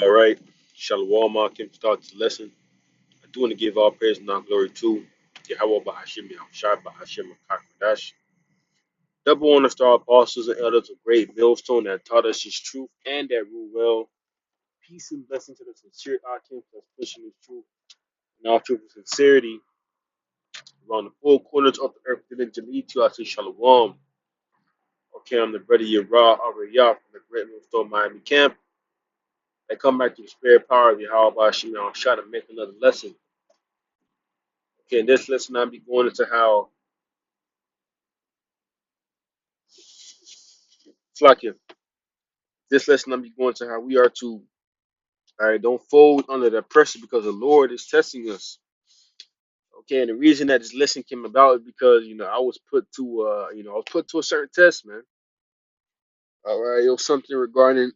All right. Shalom, Kim starts the lesson. I do want to give all praise and all glory to Yahweh Bahashim Yahushai Bahashim Kakwadash. Double honor star apostles and elders of great millstone that taught us his truth and that rule well. Peace and blessing to the sincere Akim that's pushing his truth and all truth and sincerity around the four corners of the earth. Then to lead to I say Shalom. Okay, I'm the brother Yerah Ariyah from the great millstone Miami camp. I come back to the spirit power of Yahweh Bahashim Yahushai to make another lesson. Okay, in this lesson, I'll be going into how, Flakia, this lesson, I'll be going to how we are to, all right, don't fold under that pressure because the Lord is testing us. Okay, and the reason that this lesson came about is because, I was put to, I was put to a certain test, man. All right, it was something regarding,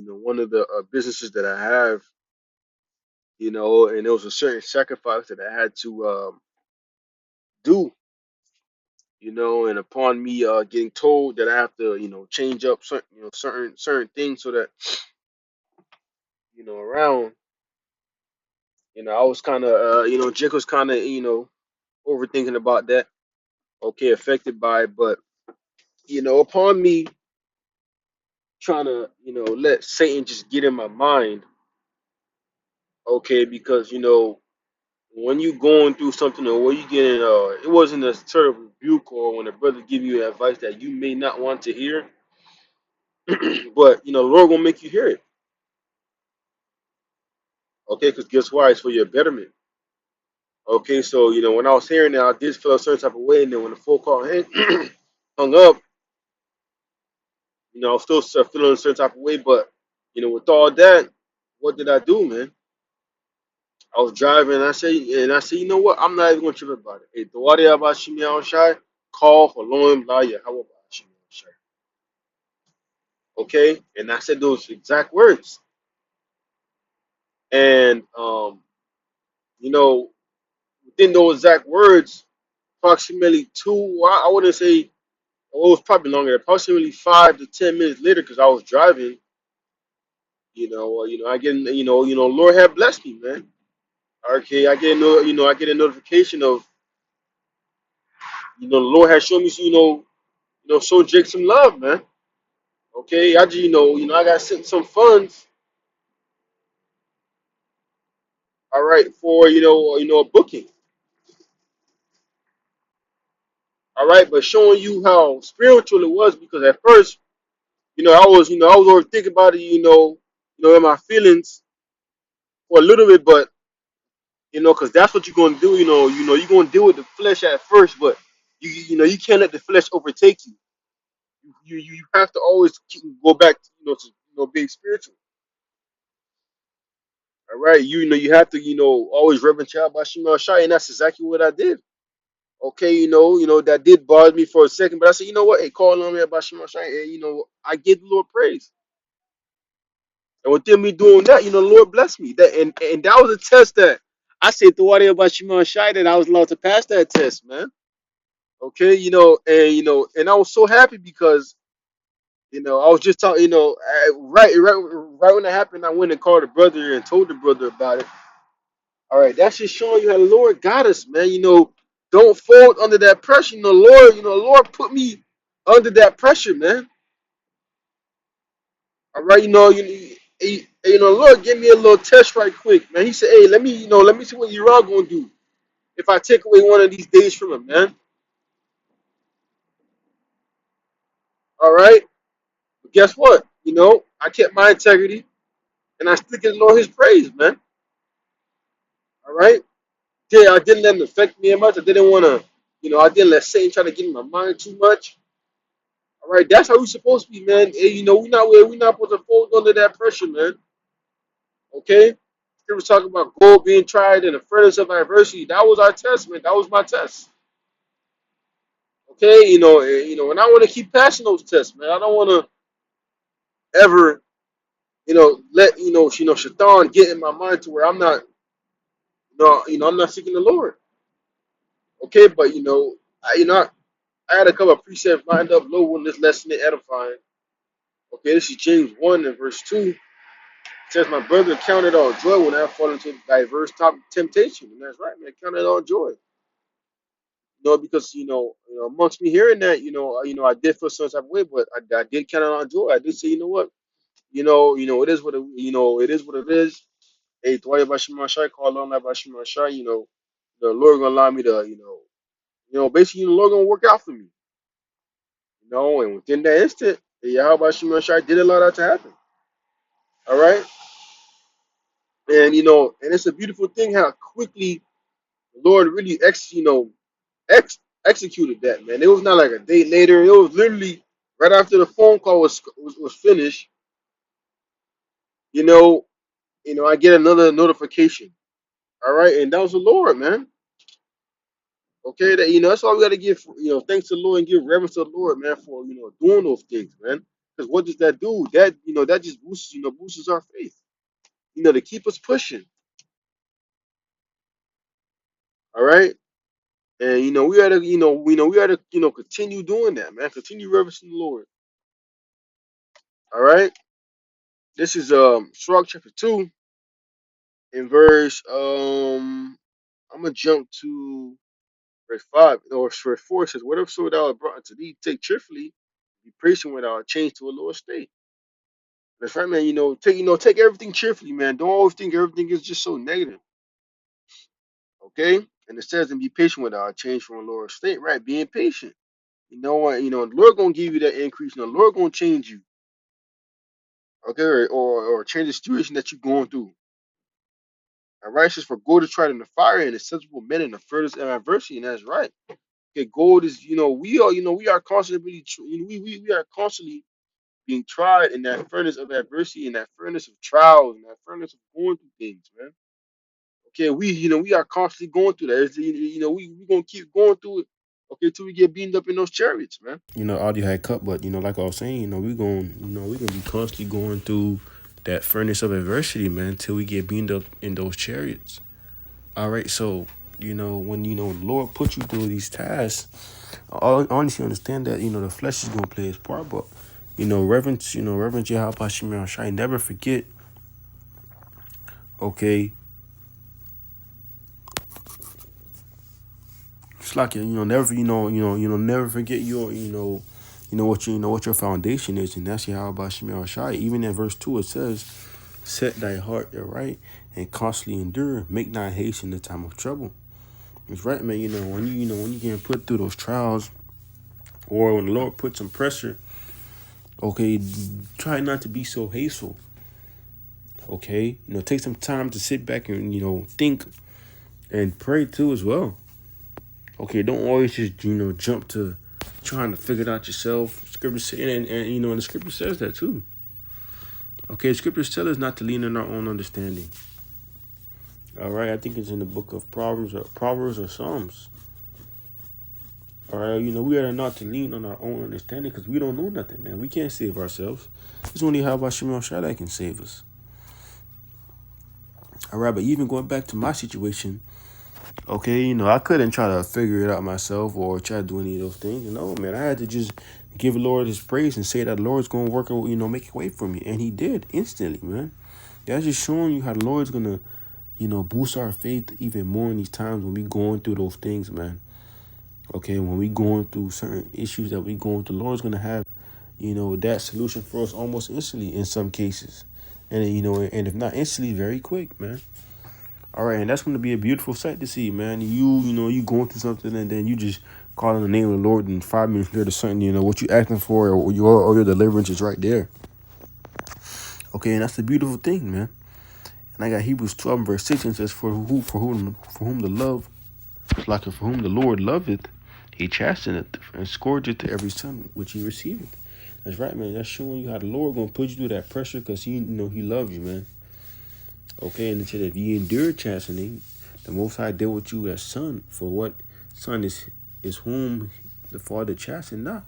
one of the businesses that I have, and there was a certain sacrifice that I had to do, and upon me getting told that I have to, change up certain, certain things so that, around. I was kind of, Jake was kind of, overthinking about that. Okay, affected by it, but upon me trying to, let Satan just get in my mind. Okay, because when you going through something or when you getting, it wasn't a sort of rebuke or when a brother give you advice that you may not want to hear, but the Lord gonna make you hear it. Okay, because guess why? It's for your betterment. Okay, so when I was hearing that, I did feel a certain type of way, and then when the phone call hung up, I was still feeling a certain type of way, but with all that, what did I do, man? I was driving, and I said, you know what? I'm not even gonna trip about it. Hey, the water about Shimi Shai, call for Loim Laya. How about Shimi Shai? Okay, and I said those exact words, and you know, within those exact words, approximately two, I wouldn't say, well, it was probably longer, approximately 5 to 10 minutes later, because I was driving. I get, Lord had blessed me, man. Okay, I get no, I get a notification of, the Lord has shown me, show Jake some love, man. Okay, I just, I got sent some funds, all right, for, a booking, all right, but showing you how spiritual it was because at first, I was overthinking about it, in my feelings for a little bit, but because that's what you're gonna do, you're gonna deal with the flesh at first, but you can't let the flesh overtake you. You have to always go back to, being spiritual. All right, you have to, always reverence Yahweh Bashim Shai, and that's exactly what I did. Okay, that did bother me for a second, but I said, you know what? Hey, call on me about Shema Shai, and I give the Lord praise. And within me doing that, the Lord blessed me. And that was a test that I said to Wadi about Shema Shai that I was allowed to pass that test, man. Okay, and I was so happy because I was just talking, right when it happened, I went and called the brother and told the brother about it. All right, that's just showing you how the Lord got us, man. Don't fold under that pressure. Lord put me under that pressure, man. All right, Lord gave me a little test right quick, man. He said, hey, let me see what you're all gonna do if I take away one of these days from him, man. All right, but guess what? I kept my integrity and I still give the Lord His praise, man. All right, yeah, I didn't let it affect me much. I didn't want to, I didn't let Satan try to get in my mind too much. All right, that's how we're supposed to be, man. Hey, we're not supposed to fold under that pressure, man. Okay? We was talking about gold being tried in the furnace of adversity. That was our test, man. That was my test. Okay, and I want to keep passing those tests, man. I don't want to ever, let Shaitan get in my mind to where I'm not, I'm not seeking the Lord. Okay, but I had a couple of precepts lined up low on this lesson in edifying. Okay, this is James 1 and verse 2. says my brother counted all joy when I fall into diverse top temptation. And that's right, man. Count it all joy. Because amongst me hearing that, I did feel some type of way, but I did count it all joy. I did say, you know what, it is what it is what it is. Hey, Dwight Bashimashai, call on that Bashimashai, the Lord gonna allow me to, basically the Lord gonna work out for me. And within that instant, Yahweh Bashimashai did allow that to happen. All right. And it's a beautiful thing how quickly the Lord really executed that, man. It was not like a day later. It was literally right after the phone call was finished. You know, I get another notification. All right, and that was the Lord, man. Okay, that that's all we got to give. Thanks to the Lord and give reverence to the Lord, man, for doing those things, man. Because what does that do? That just boosts our faith. To keep us pushing. All right. And we gotta, we gotta, continue doing that, man. Continue reverencing the Lord. All right. This is Sirach chapter 2 in verse I'm gonna jump to verse 5 or verse 4. It says, whatever so thou art brought unto thee, take cheerfully, be patient without change to a lower state. That's right, man. Take everything cheerfully, man. Don't always think everything is just so negative. Okay? And it says, and be patient without change from a lower state, right? Being patient. You know what? The Lord gonna give you that increase. The Lord gonna change you. Okay, or change the situation that you're going through. All right, says for gold is tried in the fire and acceptable men in the furnace of adversity, and that's right. Okay, gold is we are constantly we are constantly being tried in that furnace of adversity, in that furnace of trials, in that furnace of going through things, man. Okay, we are constantly going through that. We gonna keep going through it. Okay, till we get beamed up in those chariots, man. Audio had cut, but like I was saying, we gonna be constantly going through that furnace of adversity, man, till we get beamed up in those chariots. All right, so when the Lord put you through these tasks, I honestly understand that the flesh is gonna play its part, but Reverend Yahweh Shemir Shai, never forget, okay, it's like never never forget your what your foundation is, and that's Yahweh Shemir Shai. Even in verse 2, it says, "Set thy heart aright and constantly endure. Make not haste in the time of trouble." It's right, man. When when you get put through those trials, or when the Lord puts some pressure, okay, try not to be so hasteful. Okay, take some time to sit back and think and pray too as well. Okay, don't always just jump to trying to figure it out yourself. Scripture say, and the scripture says that too. Okay, scriptures tell us not to lean on our own understanding. All right, I think it's in the book of Proverbs or Psalms. All right, we are not to lean on our own understanding because we don't know nothing, man. We can't save ourselves. It's only how about Shemel Shaddai can save us. All right, but even going back to my situation, okay, I couldn't try to figure it out myself or try to do any of those things. Man, I had to just give the Lord his praise and say that the Lord's going to work, make a way for me. And he did instantly, man. That's just showing you how the Lord's going to, boost our faith even more in these times when we going through those things, man. Okay, when we going through certain issues that we going through, the Lord's going to have, that solution for us almost instantly in some cases. And, and if not instantly, very quick, man. All right, and that's going to be a beautiful sight to see, man. You going through something, and then you just call on the name of the Lord, and 5 minutes later, something, what you asking for, or your deliverance is right there. Okay, and that's the beautiful thing, man. And I got Hebrews 12 verse 6 and says, for whom the Lord loveth, he chasteneth and scourgeth to every son which he receiveth. That's right, man. That's showing you how the Lord gonna put you through that pressure because he he loves you, man. Okay, and it said if ye endure chastening, the Most High deal with you as son. For what son is whom the Father chasten not?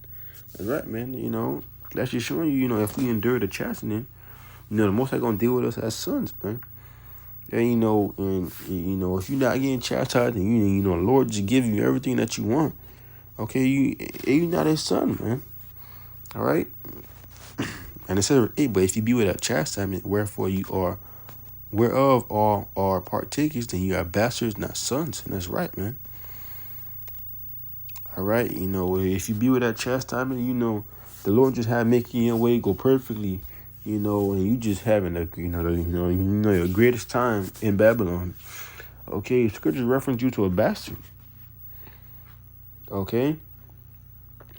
That's right, man. That's just showing you, if we endure the chastening, the Most High gonna deal with us as sons, man. And if you're not getting chastised, and the Lord just give you everything that you want, okay, you're not his son, man. All right. And it says, hey, but if you be without chastisement, wherefore you are, whereof all are partakers, then you are bastards, not sons. And that's right, man. All right, if you be without chastisement, the Lord just have making your way go perfectly, and you just having a, your greatest time in Babylon. Okay, scriptures reference you to a bastard. Okay,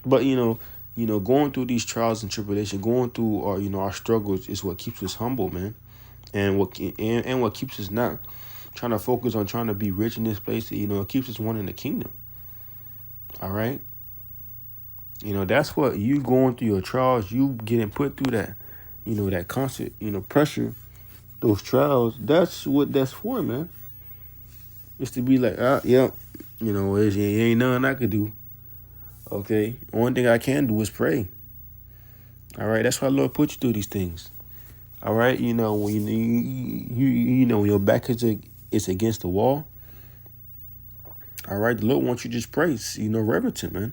but going through these trials and tribulation, going through our struggles is what keeps us humble, man, and what keeps us not trying to focus on trying to be rich in this place. It keeps us wanting the kingdom. All right, that's what you going through your trials, you getting put through that, that constant, pressure, those trials. That's what that's for, man. It's to be like, yep, it ain't nothing I could do. Okay, one thing I can do is pray. All right, that's why the Lord put you through these things. All right, when when your back is against the wall. All right, the Lord wants you to just pray, reverence Him, man.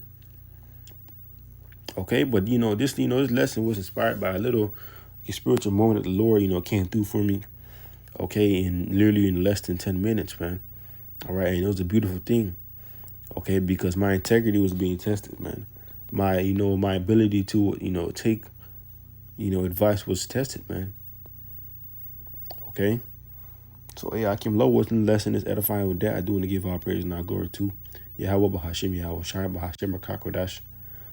Okay, but this lesson was inspired by a spiritual moment that the Lord came through for me. Okay, and literally in less than 10 minutes, man. All right, and it was a beautiful thing. Okay, because my integrity was being tested, man. My ability to take advice was tested, man. Okay. So, yeah, Akim Low was in the lesson is edifying with that. I do want to give all praise and all glory to Yahweh Bahashim, Yahweh Shai Bahashim Rakakodash.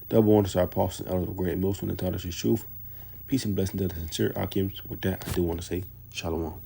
Double honor to our apostles and elders of great most when they taught us the truth. Peace and blessing to the sincere Akims. With that, I do want to say Shalom.